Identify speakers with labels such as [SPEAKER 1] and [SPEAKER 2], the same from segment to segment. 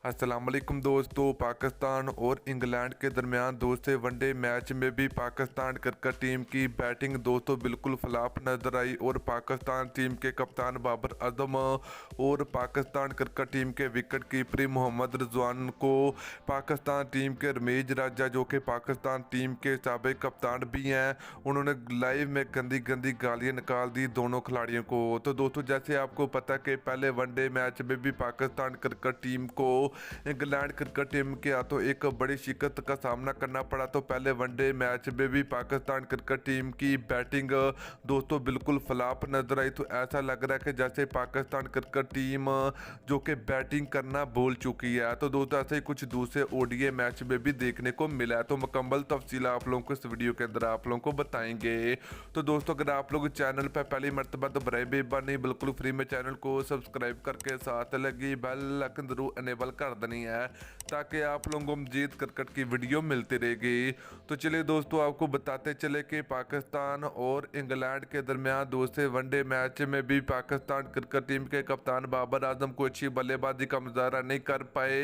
[SPEAKER 1] अस्सलाम वालेकुम दोस्तों। पाकिस्तान और इंग्लैंड के दरमियान दूसरे वनडे मैच में भी पाकिस्तान क्रिकेट टीम की बैटिंग दोस्तों बिल्कुल फ्लॉप नजर आई और पाकिस्तान टीम के कप्तान बाबर आजम और पाकिस्तान क्रिकेट टीम के विकेट कीपर मोहम्मद रिजवान को पाकिस्तान टीम के रमीज राजा जो कि पाकिस्तान टीम के साबिक कप्तान भी हैं, उन्होंने लाइव में गंदी गंदी गालियाँ निकाल दी दोनों खिलाड़ियों को। तो दोस्तों जैसे आपको पता कि पहले वनडे मैच में भी पाकिस्तान क्रिकेट टीम को इंग्लैंड क्रिकेट टीम के हाथों एक बड़ी शिकस्त का सामना करना पड़ा। तो पहले वनडे मैच में भी पाकिस्तान क्रिकेट टीम की बैटिंग दोस्तों बिल्कुल फ्लॉप नजर आई। तो ऐसा लग रहा है कि जैसे पाकिस्तान क्रिकेट टीम जो कि बैटिंग करना भूल चुकी है। तो दोस्तों ऐसे ही कुछ दूसरे ओडीआई मैच में भी देखने को मिला है। तो मुकम्मल तफसील आप लोगों को इस वीडियो के अंदर आप लोगों को बताएंगे। तो दोस्तों अगर आप लोग चैनल पर पहली मरतबा तो बराए बेबानी बिल्कुल फ्री में चैनल को सब्सक्राइब करके साथ लगी बेल आइकन जरूर इनेबल कर देनी है ताकि आप लोगों को मजीद क्रिकेट की वीडियो मिलती रहेगी। तो चलिए दोस्तों आपको बताते चले कि पाकिस्तान और इंग्लैंड के दरमियान दूसरे वनडे मैच में भी पाकिस्तान क्रिकेट टीम के कप्तान बाबर आजम को अच्छी बल्लेबाजी का मुजाहरा नहीं कर पाए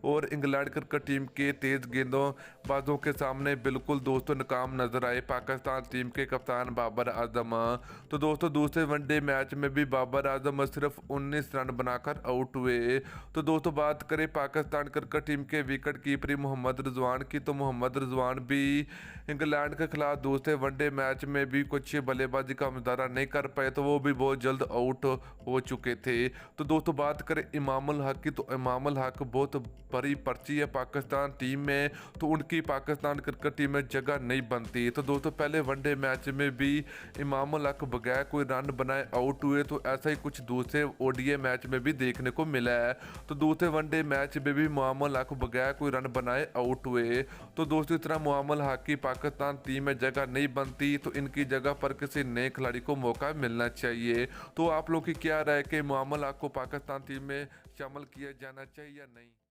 [SPEAKER 1] और इंग्लैंड क्रिकेट टीम के तेज गेंदबाजों के सामने बिल्कुल दोस्तों नाकाम नजर आए पाकिस्तान टीम के कप्तान बाबर आजम। तो दोस्तों दूसरे वनडे मैच में भी बाबर आजम सिर्फ 19 रन बनाकर आउट हुए। तो दोस्तों बात करें पाकिस्तान क्रिकेट टीम के विकेट कीपर मोहम्मद रिजवान की, तो मोहम्मद रिजवान भी इंग्लैंड के खिलाफ दूसरे वनडे मैच में भी कुछ बल्लेबाजी का मुजाहरा नहीं कर पाए, तो वो भी बहुत जल्द आउट हो चुके थे। तो दोस्तों बात करें इमामुल हक की, तो इमामुल हक बहुत बड़ी पर्ची है पाकिस्तान टीम में, तो उनकी पाकिस्तान क्रिकेट टीम में जगह नहीं बनती। तो दोस्तों पहले वनडे मैच में भी इमामुल हक बगैर कोई रन बनाए आउट हुए। तो ऐसा ही कुछ दूसरे ओडीआई मैच में भी देखने को मिला है। तो दूसरे वनडे मैच में भी मोहम्मद हक बगैर कोई रन बनाए आउट हुए। तो दोस्तों इस तरह मोहम्मद हक की पाकिस्तान टीम में जगह नहीं बनती, तो इनकी जगह पर किसी नए खिलाड़ी को मौका मिलना चाहिए। तो आप लोग की क्या राय कि मोहम्मद हक को पाकिस्तान टीम में शामिल किया जाना चाहिए या नहीं?